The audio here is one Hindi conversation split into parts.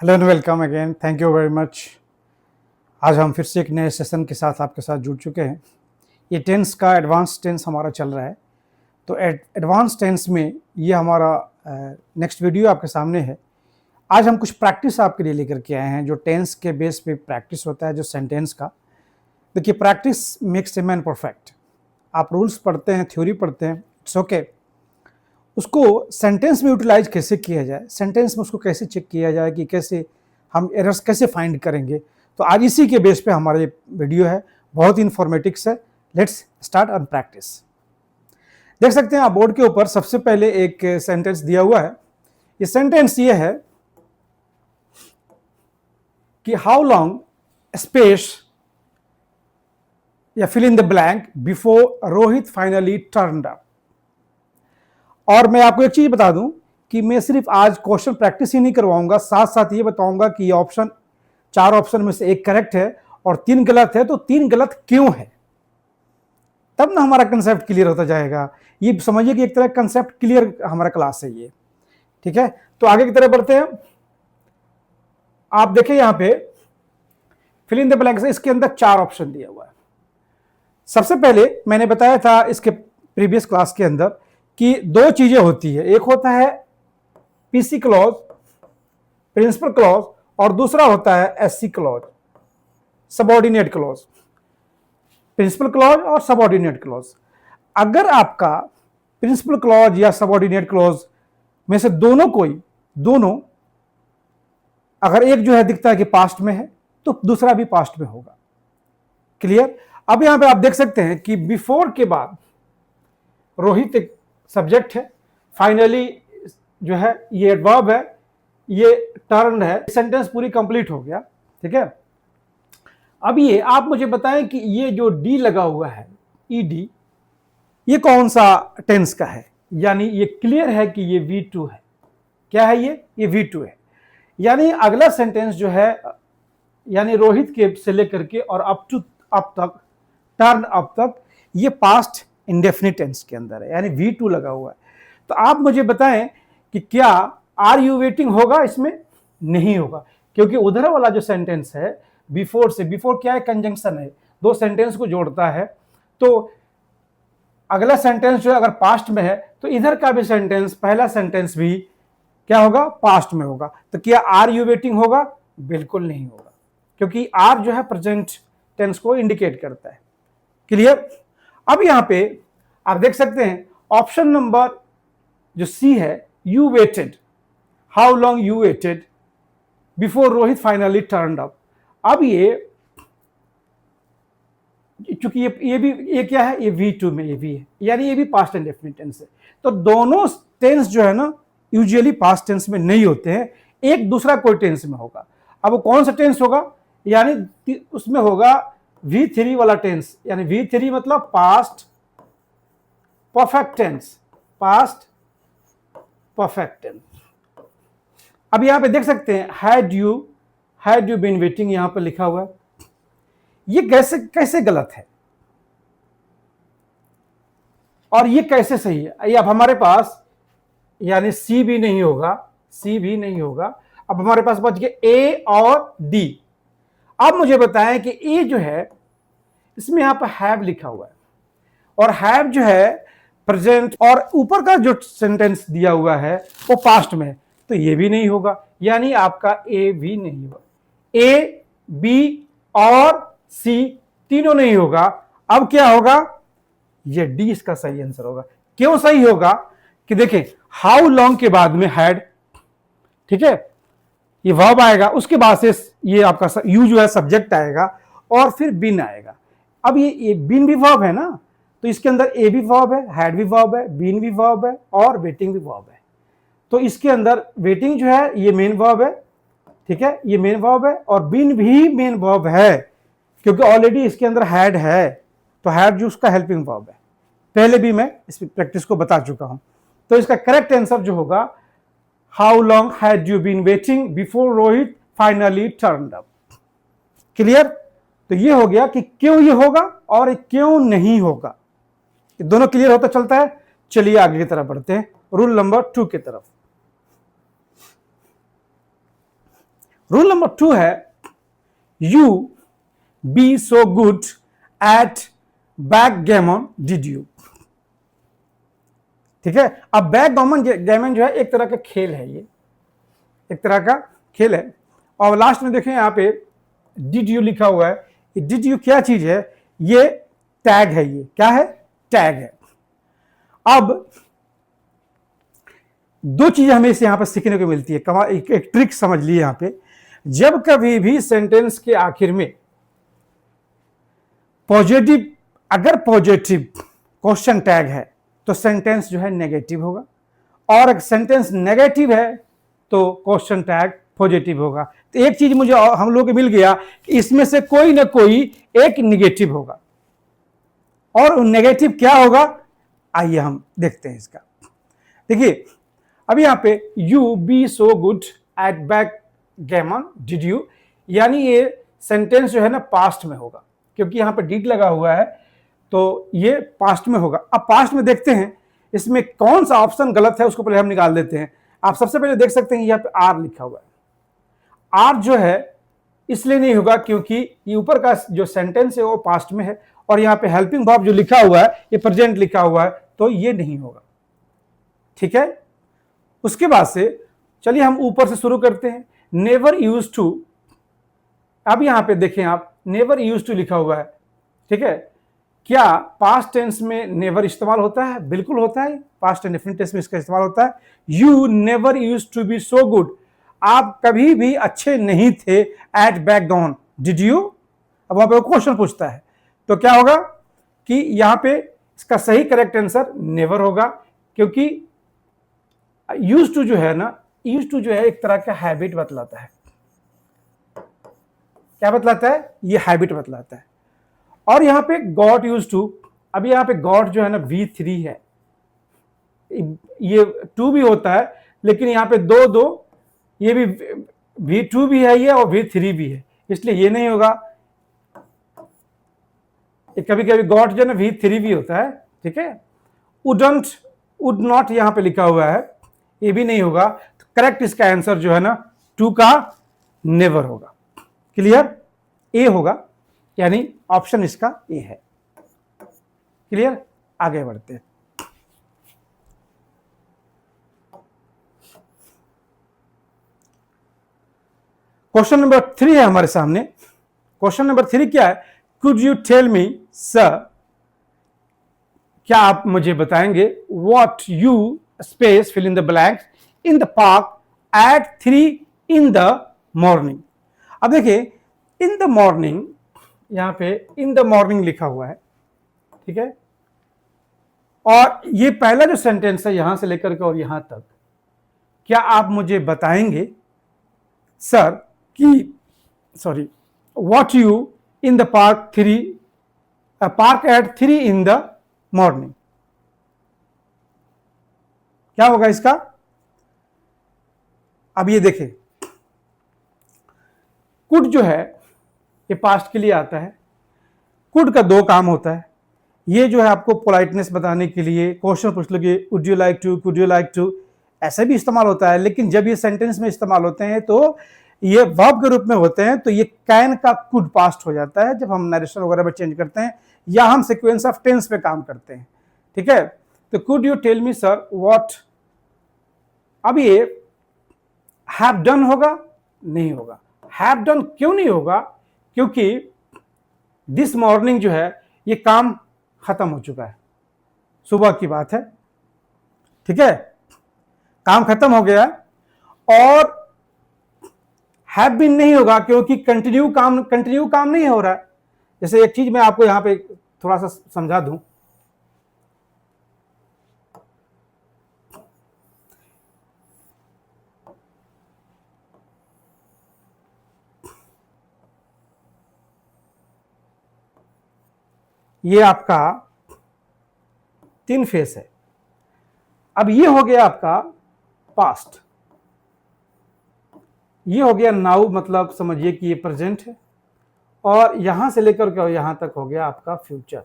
Hello and welcome again, thank you very much. आज हम फिर से एक नए सेशन के साथ आपके साथ जुड़ चुके हैं। ये टेंस का एडवांस टेंस हमारा चल रहा है। तो एडवांस टेंस में ये हमारा नेक्स्ट वीडियो आपके सामने है। आज हम कुछ प्रैक्टिस आपके लिए लेकर के आए हैं, जो टेंस के बेस पे प्रैक्टिस होता है, जो सेंटेंस का। देखिए, practice makes a man perfect. आप रूल्स पढ़ते हैं, थ्योरी पढ़ते हैं, इट्स ओके। उसको सेंटेंस में यूटिलाइज कैसे किया जाए, सेंटेंस में उसको कैसे चेक किया जाए कि कैसे हम एरर्स कैसे फाइंड करेंगे। तो आज इसी के बेस पे हमारा ये वीडियो है, बहुत ही इंफॉर्मेटिक्स है। Let's start on practice. देख सकते हैं आप बोर्ड के ऊपर सबसे पहले एक सेंटेंस दिया हुआ है। ये सेंटेंस ये है कि हाउ लॉन्ग स्पेस या fill in the blank before Rohit finally turned up. और मैं आपको एक चीज बता दूं कि मैं सिर्फ आज क्वेश्चन प्रैक्टिस ही नहीं करवाऊंगा, साथ साथ ये बताऊंगा कि ये ऑप्शन, 4 ऑप्शन में से एक करेक्ट है और 3 गलत है, तो 3 गलत क्यों है, तब ना हमारा कंसेप्ट क्लियर होता जाएगा। ये समझिए कि एक तरह कंसेप्ट क्लियर हमारा क्लास है ये, ठीक है। तो आगे की तरफ बढ़ते हैं। आप देखिए यहां पे फिल इन द ब्लैंक्स, इसके अंदर 4 ऑप्शन दिया हुआ है। सबसे पहले मैंने बताया था इसके प्रीवियस क्लास के अंदर कि 2 चीजें होती है, एक होता है पीसी क्लॉज, प्रिंसिपल क्लॉज, और दूसरा होता है एससी clause, subordinate clause. Principal clause और सबऑर्डिनेट क्लॉज। अगर आपका प्रिंसिपल क्लॉज या सबऑर्डिनेट क्लॉज में से दोनों अगर एक जो है दिखता है कि पास्ट में है, तो दूसरा भी पास्ट में होगा। क्लियर। अब यहां पे आप देख सकते हैं कि बिफोर के बाद रोहित एक सब्जेक्ट है, फाइनली जो है ये एडवर्ब है, ये टर्न है। सेंटेंस पूरी कंप्लीट हो गया, ठीक है। अब ये आप मुझे बताएं कि ये जो डी लगा हुआ है, ईडी, ये कौन सा टेंस का है। यानी ये क्लियर है कि ये V2 है। क्या है ये V2 है। यानी अगला सेंटेंस जो है, यानी रोहित के से लेकर के और अप तक, टर्न अप तक, ये पास्ट इंडेफिनिट टेंस के अंदर है, यानी V2 लगा हुआ है। तो आप मुझे बताएं कि क्या आर यू वेटिंग होगा इसमें? नहीं होगा, क्योंकि उधर वाला जो सेंटेंस है बिफोर से, बिफोर क्या है, कंजंक्शन है, 2 सेंटेंस को जोड़ता है। तो अगला सेंटेंस जो है अगर पास्ट में है, तो इधर का भी सेंटेंस, पहला सेंटेंस भी क्या होगा, पास्ट में होगा। तो क्या आर यू वेटिंग होगा? बिल्कुल नहीं होगा, क्योंकि आर जो है प्रेजेंट टेंस को इंडिकेट करता है। क्लियर। अब यहां पे आप देख सकते हैं ऑप्शन नंबर जो सी है, you weighted, how long you weighted before Rohit finally turned up. अब ये चूंकि ये क्या है, ये V2 में ये भी है, यानी ये भी पास्ट इंडेफिनिट टेंस है। तो दोनों टेंस जो है ना, यूजुअली पास्ट टेंस में नहीं होते हैं, एक दूसरा कोई टेंस में होगा। अब वो कौन सा टेंस होगा, यानी उसमें होगा V3 वाला टेंस, यानी V3 मतलब past perfect tense, past perfect tense. अब यहां पे देख सकते हैं हैड यू बीन वेटिंग, यहां पर लिखा हुआ है। ये कैसे गलत है और ये कैसे सही है? ये अब हमारे पास यानी सी भी नहीं होगा। अब हमारे पास बच गए ए और डी। अब मुझे बताएं कि ए जो है, इसमें यहां पर हैव लिखा हुआ है, और हैव जो है प्रेजेंट, और ऊपर का जो सेंटेंस दिया हुआ है वो पास्ट में है, तो ये भी नहीं होगा। यानी आपका ए भी नहीं होगा, ए बी और सी तीनों नहीं होगा। अब क्या होगा, ये डी इसका सही आंसर होगा। क्यों सही होगा कि देखें, हाउ लॉन्ग के बाद में हैड, ठीक है, ये वर्ब आएगा, उसके बाद से ये आपका यू जो है सब्जेक्ट आएगा, और फिर बिन आएगा। अब ये बिन भी वर्ब है ना, तो इसके अंदर ए भी वर्ब है, हैड भी वर्ब है, बीन भी वर्ब है, और वेटिंग भी वर्ब है। तो इसके अंदर वेटिंग जो है ये मेन वर्ब है, ठीक है, ये मेन वर्ब है, और बीन भी मेन वर्ब है, क्योंकि ऑलरेडी इसके अंदर हैड है, तो हैड जो उसका हेल्पिंग वर्ब है। पहले भी मैं इस प्रैक्टिस को बता चुका हूं। तो इसका करेक्ट आंसर जो होगा, how long had you been waiting before Rohit finally turned up. Clear. तो ये हो गया कि क्यों ये होगा और क्यों नहीं होगा, ये दोनों क्लियर होता चलता है। चलिए आगे की तरफ बढ़ते हैं, रूल नंबर 2 की तरफ। रूल नंबर 2 है you be so good at backgammon did you. ठीक है, अब बैकगैमन जो है एक तरह का खेल है, ये एक तरह का खेल है। और लास्ट में देखें यहां पे डिड यू लिखा हुआ है। डिड यू क्या चीज है? ये टैग है। ये क्या है? टैग है। अब दो चीजें हमें इसे यहां पर सीखने को मिलती है। एक ट्रिक समझ लीजिए यहां पे, जब कभी भी सेंटेंस के आखिर में पॉजिटिव, अगर पॉजिटिव क्वेश्चन टैग है तो सेंटेंस जो है नेगेटिव होगा, और अगर सेंटेंस नेगेटिव है तो क्वेश्चन टैग पॉजिटिव होगा। तो एक चीज मुझे हम लोग को मिल गया कि इसमें से कोई ना कोई एक नेगेटिव होगा, और नेगेटिव क्या होगा आइए हम देखते हैं इसका। देखिए अब यहां पे you be so good at backgammon did you, यानी ये सेंटेंस जो है ना पास्ट में होगा, क्योंकि यहां पे डिड लगा हुआ है तो ये पास्ट में होगा। अब पास्ट में देखते हैं इसमें कौन सा ऑप्शन गलत है, उसको पहले हम निकाल देते हैं। आप सबसे पहले देख सकते हैं यहाँ पे आर लिखा हुआ है। आर जो है इसलिए नहीं होगा क्योंकि ये ऊपर का जो सेंटेंस है वो पास्ट में है, और यहाँ पे हेल्पिंग वर्ब जो लिखा हुआ है ये प्रेजेंट लिखा हुआ है, तो ये नहीं होगा। ठीक है, उसके बाद से चलिए हम ऊपर से शुरू करते हैं। नेवर यूज टू, अब यहां पे देखें आप नेवर यूज टू लिखा हुआ है। ठीक है, क्या पास्ट टेंस में नेवर इस्तेमाल होता है? बिल्कुल होता है, पास्ट एंड डेफिनिट टेंस में इसका इस्तेमाल होता है। You never used to be so good, आप कभी भी अच्छे नहीं थे एट बैकग्राउंड डिड यू। अब वहां पे क्वेश्चन पूछता है तो क्या होगा कि यहां पे इसका सही करेक्ट आंसर नेवर होगा, क्योंकि यूज टू जो है ना, यूज टू जो है एक तरह का हैबिट बतलाता है। क्या बतलाता है? ये हैबिट बतलाता है। और यहां पे गॉट यूज टू, अभी यहां पे गॉट जो है ना V3 है, ये 2 भी होता है लेकिन यहां पे दो ये भी V2 भी है ये और V3 भी है, इसलिए ये नहीं होगा। कभी कभी गॉट जो है ना V3 भी होता है। ठीक है, वुडंट, वुड नॉट यहां पे लिखा हुआ है, ये भी नहीं होगा। तो करेक्ट इसका आंसर जो है ना 2 का नेवर होगा। क्लियर? ए होगा, यानी ऑप्शन इसका ए है। क्लियर? आगे बढ़ते हैं। क्वेश्चन नंबर 3 है हमारे सामने। क्वेश्चन नंबर 3 क्या है? Could you tell me sir, क्या आप मुझे बताएंगे what you space fill in the blanks in the park at 3 in the morning. अब देखिए इन द मॉर्निंग, यहां पे इन द मॉर्निंग लिखा हुआ है। ठीक है, और ये पहला जो सेंटेंस है यहां से लेकर के और यहां तक, क्या आप मुझे बताएंगे सर कि sorry what you in the park at 3 in the morning, क्या होगा इसका? अब ये देखें, कुड जो है ये पास्ट के लिए आता है। कुड का 2 काम होता है। ये जो है आपको पोलाइटनेस बताने के लिए क्वेश्चन पूछ लोगे, would you like to, could you like to, ऐसे भी इस्तेमाल होता है। लेकिन जब ये सेंटेंस में इस्तेमाल होते हैं तो ये वर्ब के रूप में होते हैं, तो ये कैन का कुड पास्ट हो जाता है जब हम नरेशन वगैरह में चेंज करते हैं या हम सीक्वेंस ऑफ टेंस पे काम करते हैं। ठीक है, तो could you tell me sir what, अब ये हैव डन होगा? नहीं होगा। हैव डन क्यों नहीं होगा? क्योंकि दिस मॉर्निंग जो है ये काम खत्म हो चुका है, सुबह की बात है। ठीक है, काम खत्म हो गया। और हैव बीन नहीं होगा क्योंकि कंटिन्यू काम नहीं हो रहा है। जैसे एक चीज मैं आपको यहां पे थोड़ा सा समझा दूं, ये आपका 3 फेस है। अब ये हो गया आपका पास्ट, ये हो गया नाउ, मतलब समझिए कि ये प्रेजेंट है, और यहां से लेकर के यहां तक हो गया आपका फ्यूचर।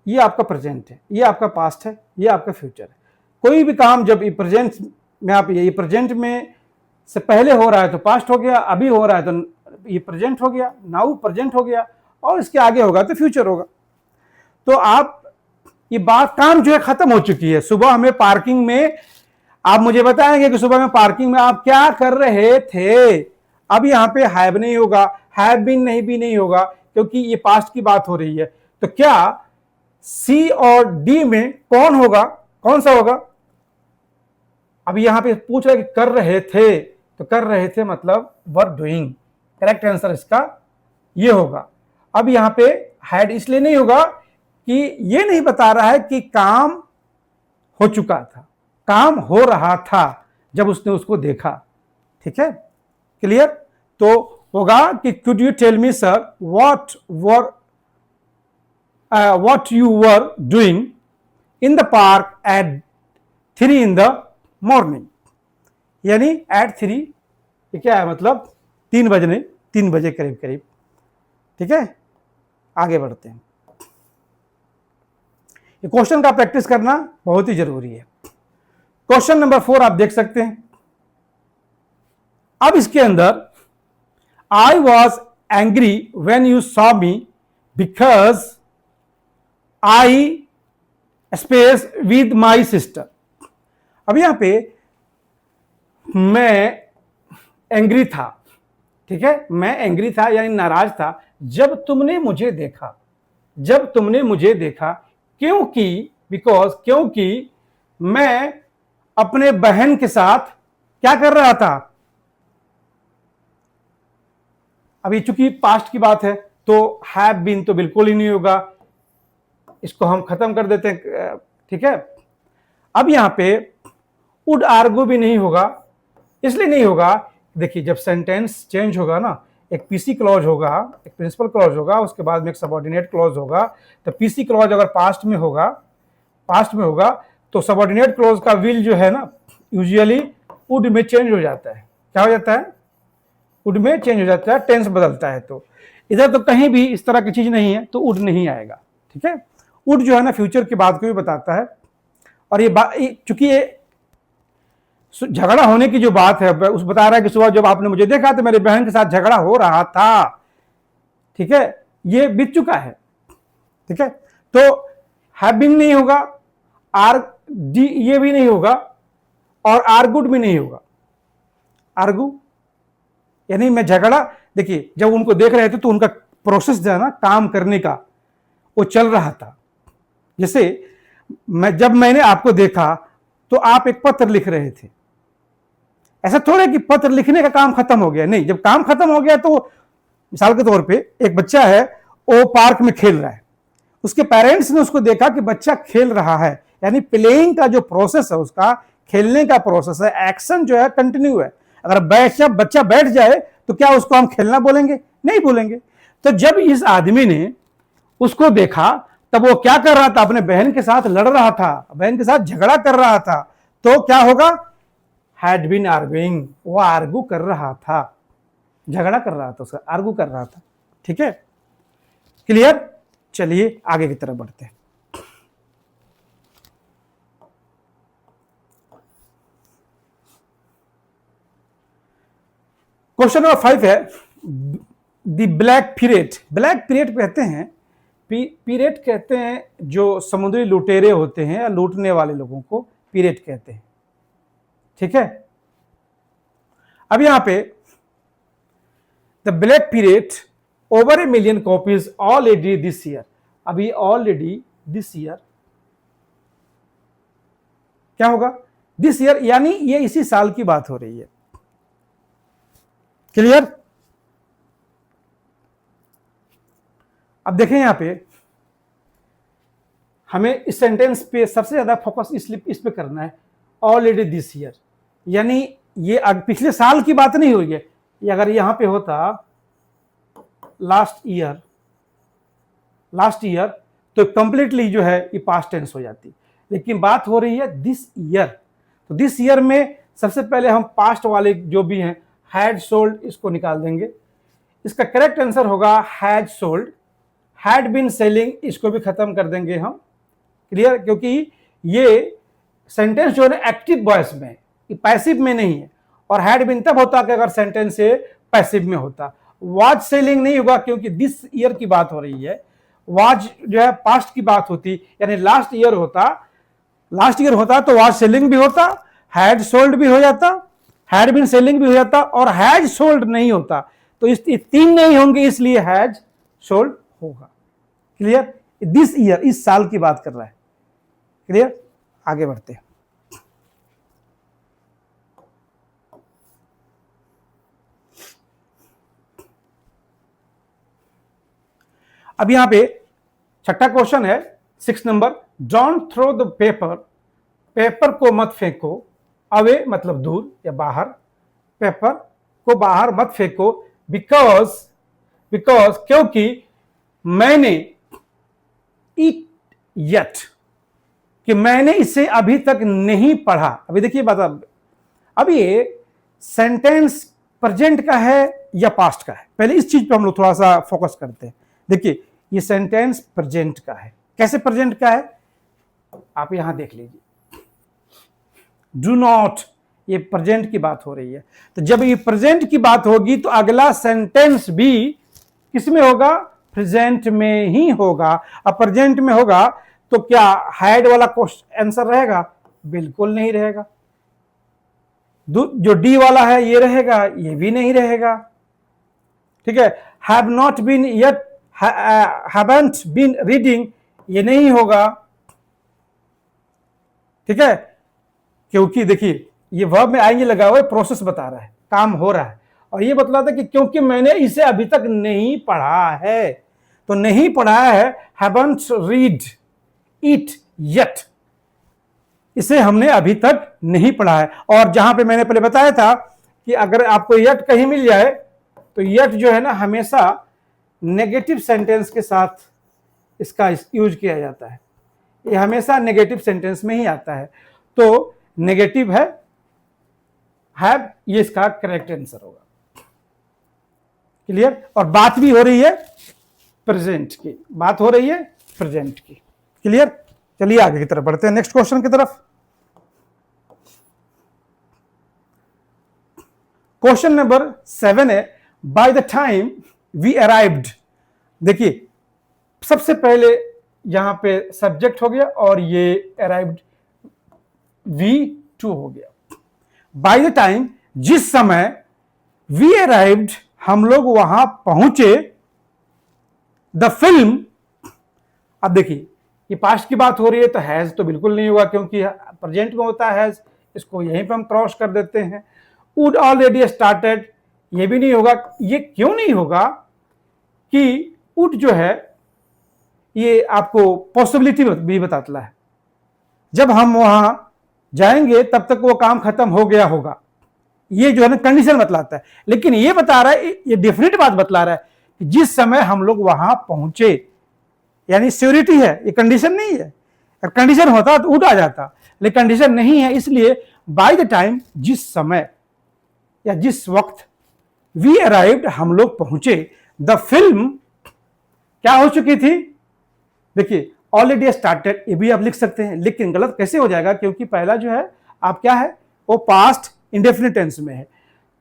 ये आपका प्रेजेंट है, ये आपका पास्ट है, ये आपका फ्यूचर है। कोई भी काम जब प्रेजेंट में आप ये प्रेजेंट में से पहले हो रहा है तो पास्ट हो गया, अभी हो रहा है तो ये प्रेजेंट हो गया, नाउ प्रेजेंट हो गया, और इसके आगे होगा तो फ्यूचर होगा। तो आप ये बात काम जो है खत्म हो चुकी है। सुबह हमें पार्किंग में आप मुझे बताएंगे कि सुबह में पार्किंग में आप क्या कर रहे थे। अब यहां पे हैव नहीं होगा, हैव बीन नहीं भी नहीं होगा, क्योंकि ये पास्ट की बात हो रही है। तो क्या सी और डी में कौन होगा, कौन सा होगा? अब यहां पे पूछ रहा है कि कर रहे थे, तो कर रहे थे मतलब वर डूइंग, करेक्ट आंसर इसका ये होगा। अब यहां पे हैड इसलिए नहीं होगा कि ये नहीं बता रहा है कि काम हो चुका था, काम हो रहा था जब उसने उसको देखा। ठीक है, क्लियर? तो होगा कि could you tell me sir what you were doing in the park at 3 in the morning, यानी at 3 ये क्या है मतलब 3 बजे करीब करीब। ठीक है, आगे बढ़ते हैं। ये क्वेश्चन का प्रैक्टिस करना बहुत ही जरूरी है। क्वेश्चन नंबर 4 आप देख सकते हैं। अब इसके अंदर I was angry when you saw me because I space with my sister. अब यहां पे मैं एंग्री था, ठीक है, मैं एंग्री था यानी नाराज था जब तुमने मुझे देखा, जब तुमने मुझे देखा, क्योंकि बिकॉज क्योंकि मैं अपने बहन के साथ क्या कर रहा था। अभी चूंकि पास्ट की बात है तो हैव बीन तो बिल्कुल ही नहीं होगा, इसको हम खत्म कर देते हैं। ठीक है, अब यहां पे वुड आर्गू भी नहीं होगा, इसलिए नहीं होगा, देखिए जब सेंटेंस चेंज होगा ना, एक पीसी क्लॉज होगा, एक प्रिंसिपल क्लॉज होगा, उसके बाद में एक सबऑर्डिनेट क्लॉज होगा। तो पीसी क्लॉज अगर पास्ट में होगा तो सबऑर्डिनेट क्लॉज का विल जो है ना यूजुअली वुड में चेंज हो जाता है। क्या हो जाता है? वुड में चेंज हो जाता है, टेंस बदलता है। तो इधर तो कहीं भी इस तरह की चीज नहीं है, तो वुड नहीं आएगा। ठीक है, वुड जो है ना फ्यूचर की बात को भी बताता है। और ये चूंकि ये झगड़ा होने की जो बात है, उस बता रहा है कि सुबह जब आपने मुझे देखा तो मेरी बहन के साथ झगड़ा हो रहा था। ठीक है, ये बीत चुका है। ठीक है, तो हैव बीन नहीं होगा, आर डी ये भी नहीं होगा, और आर्गुड भी नहीं होगा। आर्गू यानी मैं झगड़ा, देखिए जब उनको देख रहे थे तो उनका प्रोसेस जो है ना काम करने का वो चल रहा था। जैसे जब मैंने आपको देखा तो आप एक पत्र लिख रहे थे, ऐसा थोड़ा कि पत्र लिखने का काम खत्म हो गया, नहीं। जब काम खत्म हो गया तो मिसाल के तौर पे एक बच्चा है, वो पार्क में खेल रहा है, उसके पेरेंट्स ने उसको देखा कि बच्चा खेल रहा है, यानी प्लेइंग का जो प्रोसेस है, उसका खेलने का प्रोसेस है, एक्शन जो है कंटिन्यू है। अगर बच्चा बैठ जाए तो क्या उसको हम खेलना बोलेंगे? नहीं बोलेंगे। तो जब इस आदमी ने उसको देखा तब वो क्या कर रहा था? अपने बहन के साथ लड़ रहा था, बहन के साथ झगड़ा कर रहा था। तो क्या होगा? हैड बीन आर्गुइंग, वो आर्गू कर रहा था, झगड़ा कर रहा था, उसका आर्गू कर रहा था। ठीक है, क्लियर? चलिए आगे की तरफ बढ़ते हैं। क्वेश्चन नंबर 5 है the black period. Black period कहते हैं, पीरियड कहते हैं जो समुद्री लुटेरे होते हैं या लूटने वाले लोगों को पीरियड कहते हैं। ठीक है, अब यहां पे the black period over 1 million copies already this year. अभी ऑलरेडी दिस ईयर क्या होगा? दिस ईयर यानी ये इसी साल की बात हो रही है। क्लियर? अब देखें यहां पे हमें इस सेंटेंस पे सबसे ज्यादा फोकस इस पे करना है। ऑलरेडी दिस ईयर यानी ये पिछले साल की बात नहीं हुई है। ये अगर यहां पे होता लास्ट ईयर तो कंप्लीटली जो है ये पास्ट टेंस हो जाती, लेकिन बात हो रही है दिस ईयर। तो दिस ईयर में सबसे पहले हम पास्ट वाले जो भी हैं हैड सोल्ड, इसको निकाल देंगे। इसका करेक्ट आंसर होगा had sold. Had been selling, इसको भी खत्म कर देंगे हम। क्लियर? क्योंकि ये सेंटेंस जो है एक्टिव वॉइस में, पैसिव में नहीं है। और हैड बीन तब होता कि अगर सेंटेंस से पैसिव में होता। वाज सेलिंग नहीं होगा क्योंकि दिस ईयर की बात हो रही है। वाज जो है पास्ट की बात होती, यानी लास्ट ईयर होता तो वाज सेलिंग भी होता, हैड सोल्ड भी हो जाता, हैड बीन सेलिंग भी हो जाता, और हैज सोल्ड नहीं होता। तो इस तीन नहीं होंगे, इसलिए हैज सोल्ड होगा। क्लियर? दिस ईयर इस साल की बात कर रहा है। क्लियर? आगे बढ़ते हैं। अब यहां पे छठा क्वेश्चन है 6 number, don't throw the paper, paper को मत फेंको, अवे मतलब दूर या बाहर, पेपर को बाहर मत फेंको, बिकॉज क्योंकि मैंने इट यट, कि मैंने इसे अभी तक नहीं पढ़ा। अभी देखिए बात, अब ये सेंटेंस प्रेजेंट का है या पास्ट का है, पहले इस चीज पे हम लोग थोड़ा सा फोकस करते हैं। देखिए ये सेंटेंस प्रेजेंट का है। कैसे प्रेजेंट का है, आप यहां देख लीजिए, डू नॉट, ये प्रेजेंट की बात हो रही है। तो जब ये प्रेजेंट की बात होगी तो अगला सेंटेंस भी किसमें होगा, प्रेजेंट में ही होगा। अब प्रेजेंट में होगा तो क्या हैड वाला क्वेश्चन आंसर रहेगा? बिल्कुल नहीं रहेगा। जो डी वाला है ये रहेगा, ये भी नहीं रहेगा। ठीक है, have not been yet, haven't been reading, ये नहीं होगा। ठीक है, क्योंकि देखिए ये वर्ब में आएंगे लगा हुआ है, प्रोसेस बता रहा है, काम हो रहा है, और ये बतलाता है कि क्योंकि मैंने इसे अभी तक नहीं पढ़ा है। तो नहीं पढ़ा है, हैवंट रीड इट येट, इसे हमने अभी तक नहीं पढ़ा है। और जहां पे मैंने पहले बताया था कि अगर आपको येट कहीं मिल जाए तो येट जो है ना हमेशा नेगेटिव सेंटेंस के साथ इसका यूज किया जाता है, ये हमेशा नेगेटिव सेंटेंस में ही आता है। तो नेगेटिव है हैव, ये इसका करेक्ट आंसर होगा। क्लियर? और बात भी हो रही है प्रेजेंट की, बात हो रही है प्रेजेंट की। क्लियर? चलिए आगे की तरफ बढ़ते हैं, नेक्स्ट क्वेश्चन की तरफ। क्वेश्चन नंबर 7 है, by the time we arrived. देखिए सबसे पहले यहां पे सब्जेक्ट हो गया और ये अराइव्ड V2 हो गया। बाय द टाइम, जिस समय, वी अराइव्ड, हम लोग वहां पहुंचे, द फिल्म, अब देखिए ये पास्ट की बात हो रही है तो हैज तो बिल्कुल नहीं होगा क्योंकि प्रेजेंट में होता है हैज, इसको यहीं पे हम क्रॉस कर देते हैं। वुड ऑलरेडी स्टार्टेड, ये भी नहीं होगा। ये क्यों नहीं होगा कि वुड जो है ये आपको पॉसिबिलिटी भी बताता है, जब हम वहां जाएंगे तब तक वो काम खत्म हो गया होगा, ये जो है ना कंडीशन बतलाता है। लेकिन ये बता रहा है, ये डेफिनेट बात बतला रहा है कि जिस समय हम लोग वहां पहुंचे, यानी श्योरिटी है, ये कंडीशन नहीं है। अगर कंडीशन होता तो वुड आ जाता, लेकिन कंडीशन नहीं है, इसलिए बाय द टाइम, जिस समय या जिस वक्त, वी अराइव्ड, हम लोग पहुंचे, द फिल्म क्या हो चुकी थी, देखिए ऑलरेडी स्टार्टेड, ये भी आप लिख सकते हैं, लेकिन गलत कैसे हो जाएगा क्योंकि पहला जो है आप क्या है वो पास्ट इंडेफिनिट टेंस में है।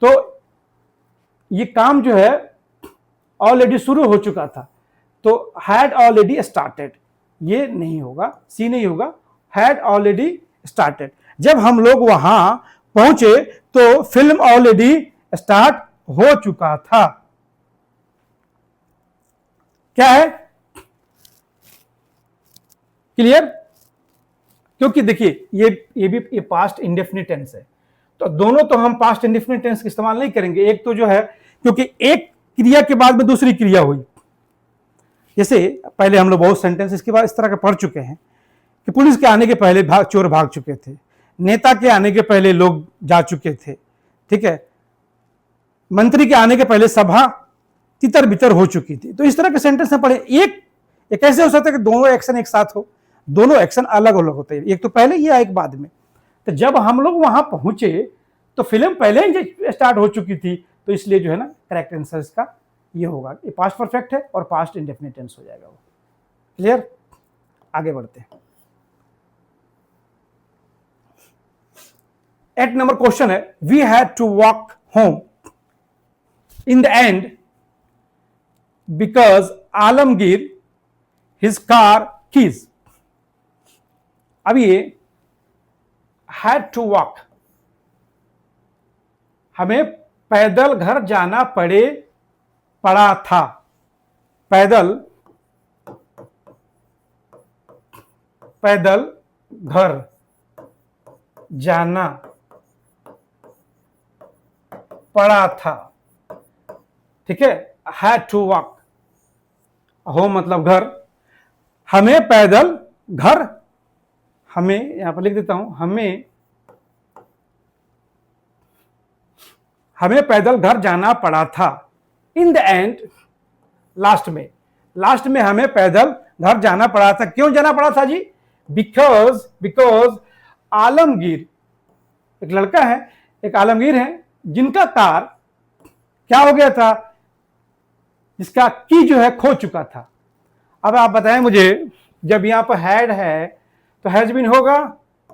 तो ये काम जो है ऑलरेडी शुरू हो चुका था, तो हैड ऑलरेडी स्टार्टेड, ये नहीं होगा, सी नहीं होगा, हैड ऑलरेडी स्टार्टेड। जब हम लोग वहां पहुंचे तो फिल्म ऑलरेडी स्टार्ट हो चुका था। क्या है? क्लियर? क्योंकि देखिए ये भी ये पास्ट इंडेफिनिट टेंस है, तो दोनों तो हम पास्ट इंडेफिनिट टेंस का इस्तेमाल नहीं करेंगे। एक तो जो है क्योंकि एक क्रिया के बाद में दूसरी क्रिया हुई, जैसे पहले हम लोग बहुत सेंटेंस इसके बाद इस तरह के पढ़ चुके हैं कि पुलिस के आने के पहले चोर भाग चुके थे, नेता के आने के पहले लोग जा चुके थे, ठीक है, मंत्री के आने के पहले सभा तितर बितर हो चुकी थी। तो इस तरह के सेंटेंस में पढ़े। एक ऐसे हो सकता है कि दोनों एक्शन एक साथ हो, दोनों एक्शन अलग अलग होते हैं, एक तो पहले या एक बाद में। तो जब हम लोग वहां पहुंचे तो फिल्म पहले ही स्टार्ट हो चुकी थी, तो इसलिए जो है ना करेक्ट आंसर इसका ये होगा, ये पास्ट परफेक्ट है और पास्ट इंडेफिनिट टेंस हो जाएगा वो। क्लियर? आगे बढ़ते हैं। 8 नंबर क्वेश्चन है, we had to walk home in the end because Alamgir his car keys. अब ये हैड टू वॉक, हमें पैदल घर जाना पड़ा था, पैदल घर जाना पड़ा था, ठीक है। हैड टू वॉक, होम मतलब घर, हमें पैदल घर, हमें यहां पर लिख देता हूं, हमें पैदल घर जाना पड़ा था। इन द एंड, लास्ट में हमें पैदल घर जाना पड़ा था। क्यों जाना पड़ा था जी? बिकॉज आलमगीर, एक लड़का है, एक आलमगीर है, जिनका कार क्या हो गया था, जिसका की जो है खो चुका था। अब आप बताएं मुझे, जब यहां पर हैड है तो हैज बीन होगा?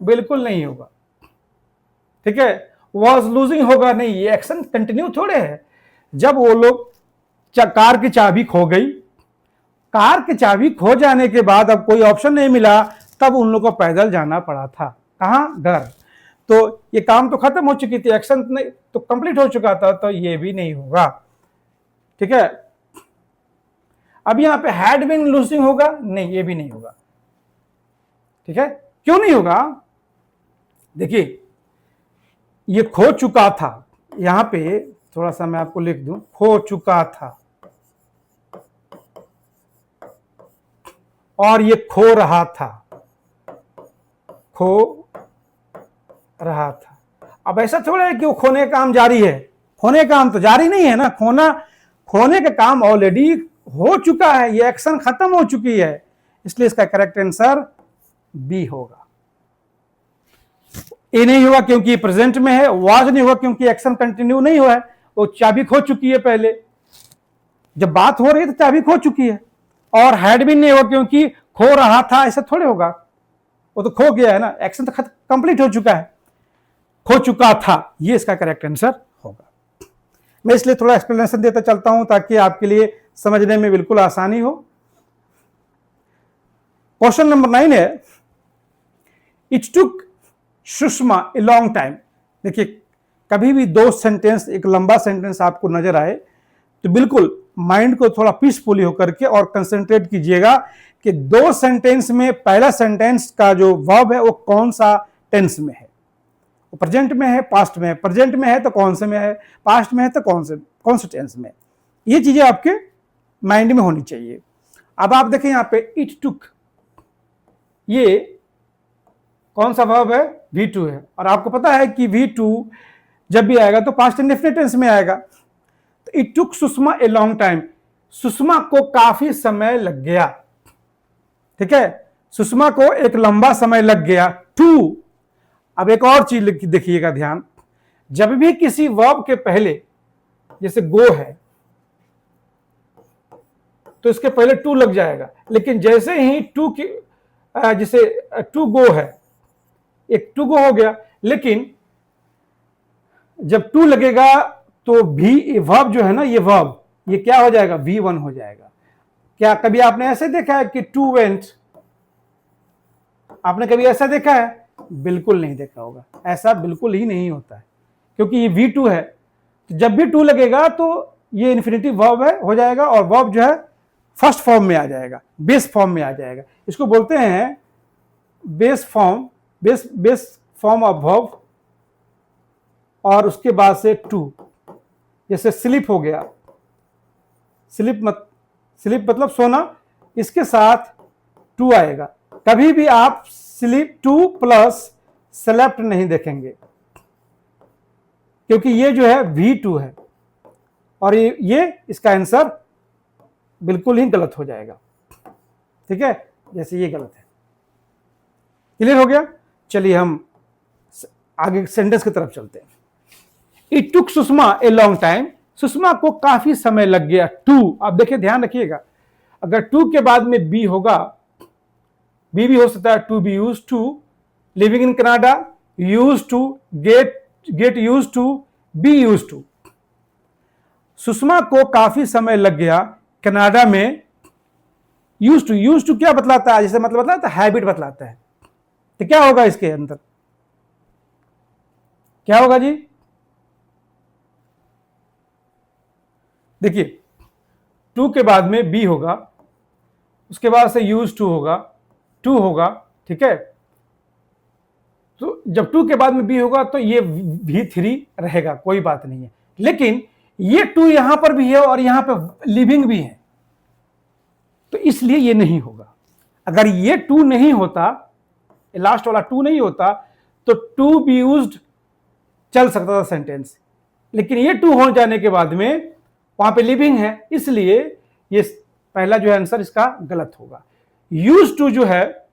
बिल्कुल नहीं होगा, ठीक है। वॉज लूजिंग होगा? नहीं, ये एक्शन कंटिन्यू थोड़े है। जब वो लोग कार की चाबी खो गई, कार की चाबी खो जाने के बाद अब कोई ऑप्शन नहीं मिला, तब उन लोगों को पैदल जाना पड़ा था। कहां? घर। तो ये काम तो खत्म हो चुकी थी, एक्शन तो कंप्लीट हो चुका था, तो ये भी नहीं होगा, ठीक है। अब यहां पे हैड बीन लूजिंग होगा? नहीं, ये भी नहीं होगा, ठीक है। क्यों नहीं होगा? देखिए, ये खो चुका था, यहां पे थोड़ा सा मैं आपको लिख दूं, खो चुका था, और ये खो रहा था, अब ऐसा थोड़ा है कि वो खोने का काम जारी है, खोने का काम तो जारी नहीं है ना, खोने का काम ऑलरेडी हो चुका है, ये एक्शन खत्म हो चुकी है, इसलिए इसका करेक्ट आंसर बी होगा। ए नहीं होगा क्योंकि प्रेजेंट में है, वाज नहीं होगा क्योंकि एक्शन कंटिन्यू नहीं हुआ है, वो चाबी खो चुकी है, पहले जब बात हो रही है तो चाबी खो चुकी है, और हैड भी नहीं होगा क्योंकि खो रहा था, ऐसा थोड़े होगा, वो तो खो गया है ना, एक्शन तो कंप्लीट हो चुका है, खो चुका था, ये इसका करेक्ट आंसर होगा। मैं इसलिए थोड़ा एक्सप्लेनेशन देता चलता हूं ताकि आपके लिए समझने में बिल्कुल आसानी हो। क्वेश्चन नंबर 9 है, it took Sushma a long time. देखिए, कभी भी दो सेंटेंस, एक लंबा सेंटेंस आपको नजर आए तो बिल्कुल माइंड को थोड़ा पीसफुली होकर के और कंसंट्रेट कीजिएगा कि दो सेंटेंस में पहला सेंटेंस का जो वर्ब है वो कौन सा टेंस में है, वो प्रेजेंट में है, पास्ट में है, प्रेजेंट में है तो कौन से में है, पास्ट में है तो कौन से टेंस में। ये चीजें आपके माइंड में होनी चाहिए। अब आप देखें यहां पे इट टुक, ये कौन सा वर्ब है? V2 है, और आपको पता है कि V2 जब भी आएगा तो पास्ट इंडेफिनिट टेंस में आएगा। तो it took Sushma a long time, Sushma को काफी समय लग गया, ठीक है, सुषमा को एक लंबा समय लग गया। टू, अब एक और चीज देखिएगा ध्यान, जब भी किसी वर्ब के पहले, जैसे गो है तो इसके पहले टू लग जाएगा, लेकिन जैसे ही टू की, जैसे टू गो है, एक टू गो हो गया, लेकिन जब टू लगेगा तो भी वर्ब जो है ना, ये वर्ब, ये क्या हो जाएगा? V1 हो जाएगा। क्या कभी आपने ऐसे देखा है कि टू वेंट? आपने कभी ऐसा देखा है? बिल्कुल नहीं देखा होगा, ऐसा बिल्कुल ही नहीं होता है, क्योंकि ये V2 है, तो जब भी टू लगेगा तो ये इन्फिनिटिव वर्ब है, हो जाएगा, और वर्ब जो है फर्स्ट फॉर्म में आ जाएगा, बेस फॉर्म में आ जाएगा। इसको बोलते हैं बेस फॉर्म ऑफ वर्ब, और उसके बाद से टू, जैसे स्लीप हो गया, स्लीप मतलब सोना, इसके साथ टू आएगा। कभी भी आप स्लीप टू प्लस स्लेप्ट नहीं देखेंगे, क्योंकि ये जो है V2 है, और ये इसका आंसर बिल्कुल ही गलत हो जाएगा, ठीक है, जैसे ये गलत है। क्लियर हो गया? चलिए हम आगे सेंटेंस की तरफ चलते हैं। It took Sushma a long time, Sushma को काफी समय लग गया। टू, आप देखिए, ध्यान रखिएगा, अगर टू के बाद में बी होगा, बी भी हो सकता है, to be used to living in Canada, used to, get used to, be used to. Sushma को काफी समय लग गया कनाडा में। यूज टू क्या बतलाता है? जैसे मतलब बतलाता है, हैबिट बतलाता है। तो क्या होगा इसके अंदर? क्या होगा जी? देखिए, टू के बाद में बी होगा, उसके बाद से यूज टू होगा, टू होगा, ठीक है। तो जब टू के बाद में बी होगा तो ये V3 रहेगा, कोई बात नहीं है। लेकिन ये टू यहां पर भी है और यहां पर लिविंग भी है, तो इसलिए ये नहीं होगा। अगर ये टू नहीं होता, लास्ट वाला टू नहीं होता, तो टू बी यूज्ड चल सकता था सेंटेंस, लेकिन ये टू हो जाने के बाद में वहां पे लिविंग है, इसलिए ये पहला जो है आंसर इसका गलत होगा। यूज टू जो है,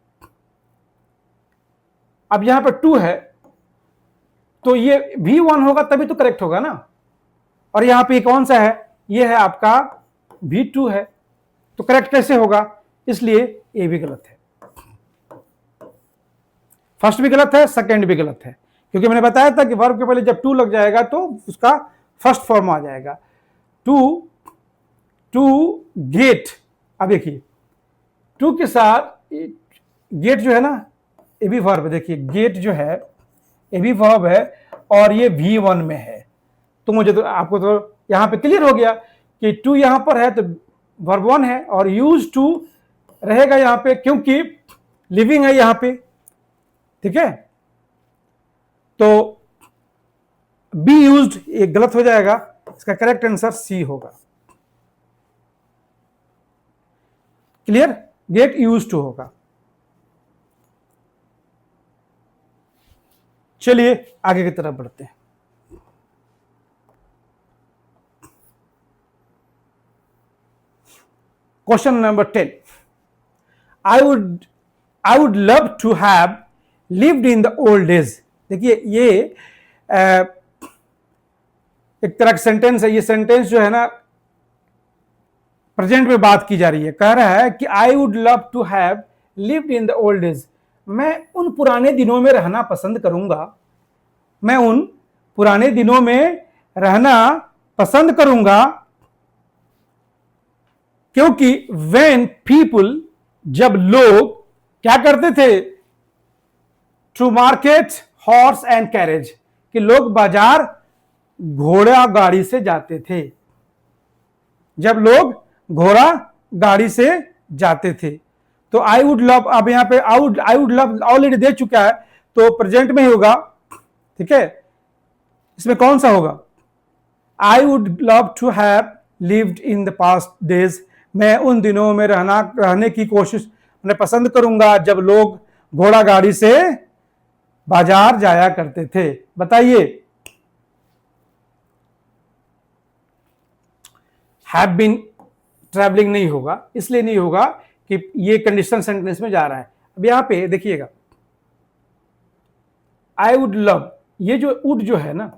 अब यहां पर टू है तो ये V1 होगा तभी तो करेक्ट होगा ना। और यहां पे कौन सा है? ये है आपका V2 है, तो करेक्ट कैसे होगा? इसलिए ये भी गलत है। फर्स्ट भी गलत है, सेकंड भी गलत है, क्योंकि मैंने बताया था कि वर्ब के पहले जब टू लग जाएगा तो उसका फर्स्ट फॉर्म आ जाएगा। To get. अब देखिए, टू के साथ गेट जो है ना, ये भी वर्ब है। देखिए, गेट जो है ये भी वर्ब है और ये V1 में है, तो मुझे तो आपको तो यहां पे क्लियर हो गया कि टू यहां पर है तो वर्ब 1 है, और यूज टू रहेगा यहां पे क्योंकि लिविंग है यहां पे, ठीक है। तो बी यूज्ड ये गलत हो जाएगा, इसका करेक्ट आंसर सी होगा। क्लियर? गेट यूज टू होगा। चलिए आगे की तरफ बढ़ते हैं। Question number 10। I would love to have lived in the old days. देखिए, ये एक तरह का सेंटेंस है। ये सेंटेंस जो है ना प्रेजेंट में बात की जा रही है। कह रहा है कि I would love to have lived in the old days. मैं उन पुराने दिनों में रहना पसंद करूंगा। मैं उन पुराने दिनों में रहना पसंद करूंगा क्योंकि when people, जब लोग क्या करते थे? To market horse and carriage, कि लोग बाजार घोड़ा गाड़ी से जाते थे। जब लोग घोड़ा गाड़ी से जाते थे, तो आई वुड लव, अब यहां पे आई वुड लव ऑलरेडी दे चुका है, तो प्रेजेंट में ही होगा, ठीक है। इसमें कौन सा होगा? I would love to have lived in the past days. मैं उन दिनों में रहने की कोशिश मैं पसंद करूंगा जब लोग घोड़ा गाड़ी से बाजार जाया करते थे। बताइए, हैव बीन ट्रैवलिंग नहीं होगा। इसलिए नहीं होगा कि ये कंडीशनल सेंटेंस में जा रहा है। अब यहां पे देखिएगा, आई वुड लव, ये जो वुड जो है ना,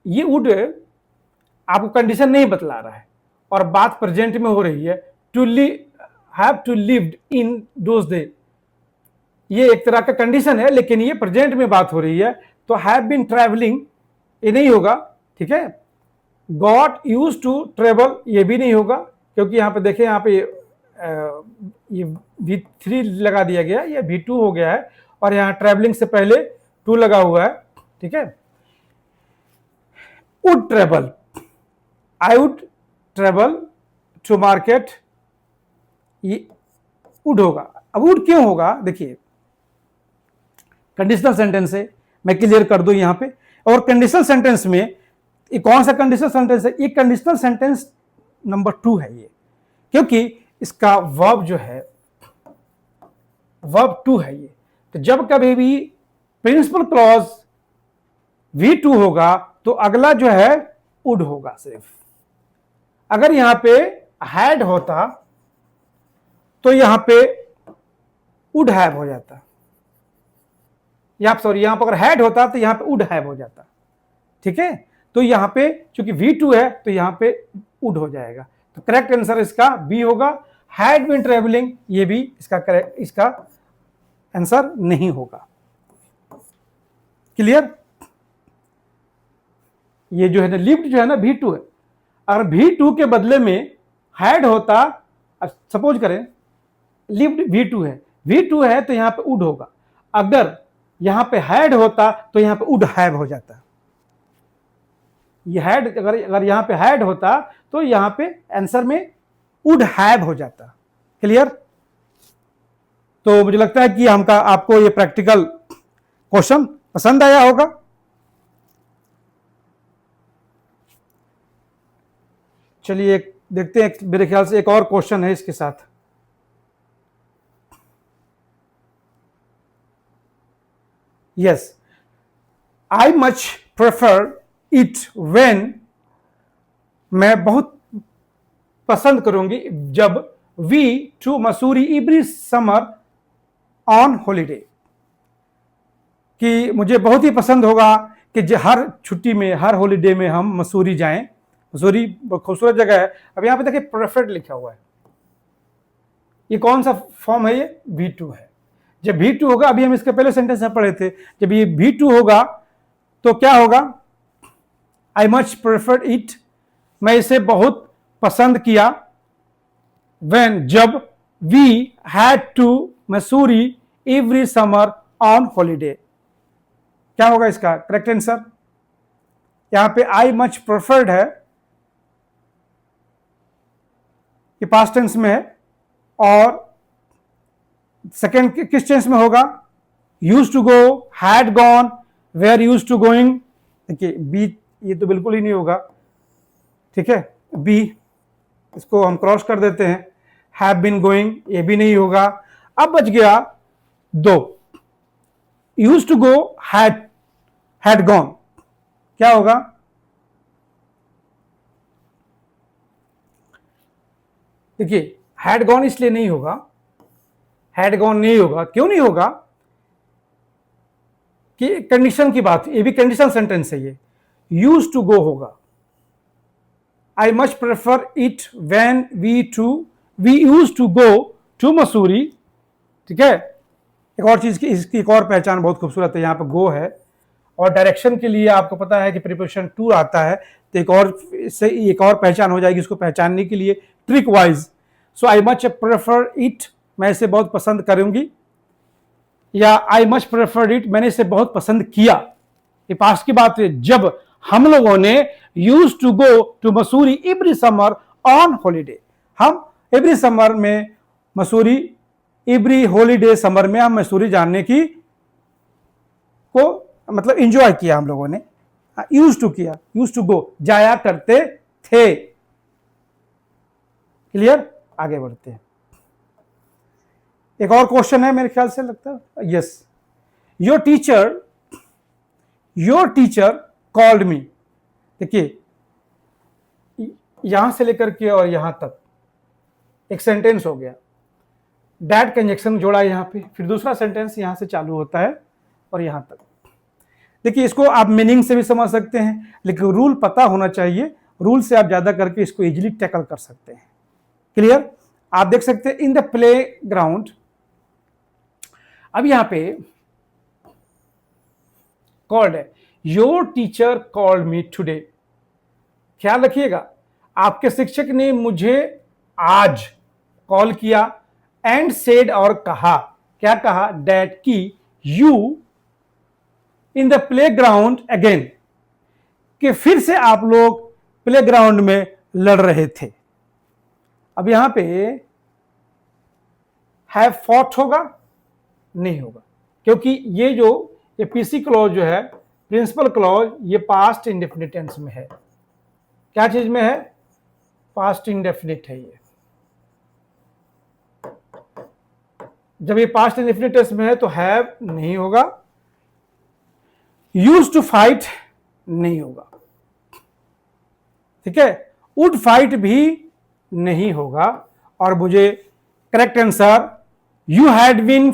ये वुड आपको कंडीशन नहीं बतला रहा है और बात प्रेजेंट में हो रही है। To have to lived in those day, ये एक तरह का कंडीशन है, लेकिन ये प्रेजेंट में बात हो रही है, तो हैव बीन ट्रैवलिंग ये नहीं होगा, ठीक है। गॉट यूज टू ट्रेवल ये भी नहीं होगा, क्योंकि यहां पे देखें, यहां पे ये V3 लगा दिया गया, ये V2 हो गया है, और यहां ट्रैवलिंग से पहले टू लगा हुआ है, ठीक है। Would travel, I would travel to market, ये वुड होगा। अब वुड क्यों होगा? देखिए, कंडीशनल सेंटेंस है, मैं क्लियर कर दूं यहां पे। और कंडीशनल सेंटेंस में ये कौन सा कंडीशनल सेंटेंस है? ये कंडीशनल सेंटेंस नंबर 2 है ये, क्योंकि इसका वर्ब जो है वर्ब 2 है ये। तो जब कभी भी प्रिंसिपल क्लॉज V2 होगा तो अगला जो है वुड होगा सिर्फ। अगर यहां पे हैड होता तो यहां पे वुड हैव हो जाता, या सॉरी, यहां पर अगर हैड होता तो यहां पे वुड हैव हो जाता, ठीक है। तो यहां पे चूंकि V2 है तो यहां पे वुड हो जाएगा। तो करेक्ट आंसर इसका बी होगा, हैड बीन ट्रेवलिंग। ये भी इसका करेक्ट, इसका आंसर नहीं होगा। क्लियर? ये जो है ना लिव्ड जो है ना V2 है। अगर V2 के बदले में हैड होता, सपोज करें लिव्ड V2 है, V2 है तो यहां पे वुड होगा। अगर यहां पे हैड होता तो यहां पे वुड हैव हो जाता। ये हैड अगर यहां पे हैड होता तो यहां पे आंसर में वुड हैव हो जाता। क्लियर? तो मुझे लगता है कि हमका आपको ये प्रैक्टिकल क्वेश्चन पसंद आया होगा। चलिए देखते हैं, मेरे ख्याल से एक और क्वेश्चन है इसके साथ। Yes, I much prefer it when, मैं बहुत पसंद करूंगी जब we to Mussoorie every summer on holiday, कि मुझे बहुत ही पसंद होगा कि हर छुट्टी में, हर हॉलीडे में हम मसूरी जाएं। मसूरी बहुत खूबसूरत जगह है। अब यहां पे देखिए प्रेफर्ड लिखा हुआ है, ये कौन सा फॉर्म है? ये V2 है। जब V2 होगा, अभी हम इसके पहले सेंटेंस में पढ़े थे, जब ये V2 होगा तो क्या होगा? आई मच प्रेफर्ड इट, मैं इसे बहुत पसंद किया। व्हेन, जब we had to Mussoorie every summer on holiday. क्या होगा इसका करेक्ट आंसर? यहां पे आई मच प्रेफर्ड है, ये पास्ट टेंस में है, और सेकेंड किस टेंस में होगा? Use to go, had gone, where use to going. देखिए बी ये तो बिल्कुल ही नहीं होगा, ठीक है, बी इसको हम क्रॉस कर देते हैं। हैव बीन गोइंग, ये भी नहीं होगा। अब बच गया दो, use to go, had gone, क्या होगा? देखिए हैड गॉन इसलिए नहीं होगा, हैड गॉन नहीं होगा। क्यों नहीं होगा? कि कंडीशन की बात, ये भी कंडीशनल सेंटेंस है। ये यूज टू गो होगा। I much prefer it when we use to go to Mussoorie. ठीक है, एक और चीज की इसकी एक और पहचान बहुत खूबसूरत है, यहां पर गो है, और डायरेक्शन के लिए आपको पता है कि प्रीपोजिशन टू आता है, तो एक और पहचान हो जाएगी इसको पहचानने के लिए trick wise. So I much prefer it, मैं इसे बहुत पसंद करूंगी, या आई मच प्रेफर्ड इट, मैंने इसे बहुत पसंद किया। ये पास्ट की बात है, जब हम लोगों ने use to go to Mussoorie every summer on holiday. हम एवरी समर में मसूरी, एवरी हॉलीडे समर में हम मसूरी जाने की को मतलब एंजॉय किया हम लोगों ने। यूज टू किया, यूज टू गो, जाया करते थे। क्लियर? आगे बढ़ते हैं। एक और क्वेश्चन है मेरे ख्याल से, लगता है yes, your teacher called me. देखिए यहां से लेकर के और यहां तक एक सेंटेंस हो गया, डैट कंजक्शन जोड़ा यहां पे, फिर दूसरा सेंटेंस यहां से चालू होता है और यहां तक। देखिए इसको आप मीनिंग से भी समझ सकते हैं, लेकिन रूल पता होना चाहिए, रूल से आप ज्यादा करके इसको इजीली टैकल कर सकते हैं। क्लियर? आप देख सकते हैं इन द प्ले ग्राउंड। अब यहां पे कॉल्ड है, your teacher called me today. ख्याल रखिएगा, आपके शिक्षक ने मुझे आज कॉल किया, एंड सेड, और कहा, क्या कहा? दैट की you in the playground again, कि फिर से आप लोग प्ले ग्राउंड में लड़ रहे थे। अब यहां पे हैव फॉट होगा? नहीं होगा, क्योंकि ये पीसी क्लॉज जो है, प्रिंसिपल क्लॉज, ये पास्ट इंडेफिनिट टेंस में है। क्या चीज में है? पास्ट इंडेफिनिट है ये। जब ये पास्ट इंडेफिनिट टेंस में है तो हैव नहीं होगा, यूज टू फाइट नहीं होगा, ठीक है, वुड फाइट भी नहीं होगा, और मुझे correct answer you had been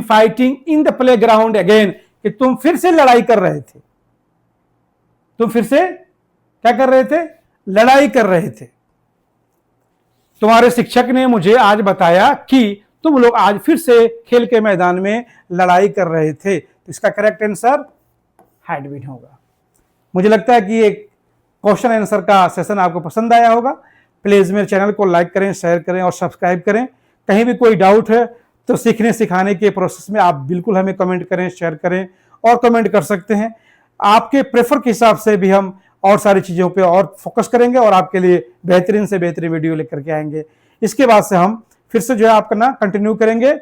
fighting in the playground again, कि तुम फिर से लड़ाई कर रहे थे। तुम फिर से क्या कर रहे थे? लड़ाई कर रहे थे। तुम्हारे शिक्षक ने मुझे आज बताया कि तुम लोग आज फिर से खेल के मैदान में लड़ाई कर रहे थे। तो इसका करेक्ट आंसर हैड बीन होगा। मुझे लगता है कि ये क्वेश्चन आंसर का सेशन आपको पसंद आया होगा। प्लीज मेरे चैनल को लाइक करें, शेयर करें और सब्सक्राइब करें। कहीं भी कोई डाउट है तो सीखने सिखाने के प्रोसेस में आप बिल्कुल हमें कमेंट करें, शेयर करें और कमेंट कर सकते हैं। आपके प्रेफर के हिसाब से भी हम और सारी चीज़ों पे और फोकस करेंगे और आपके लिए बेहतरीन से बेहतरीन वीडियो लेकर के आएंगे। इसके बाद से हम फिर से जो है आपका ना कंटिन्यू करेंगे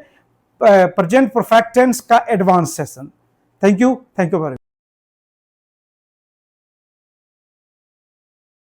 प्रेजेंट परफेक्ट टेंस का advance session. Thank you very much.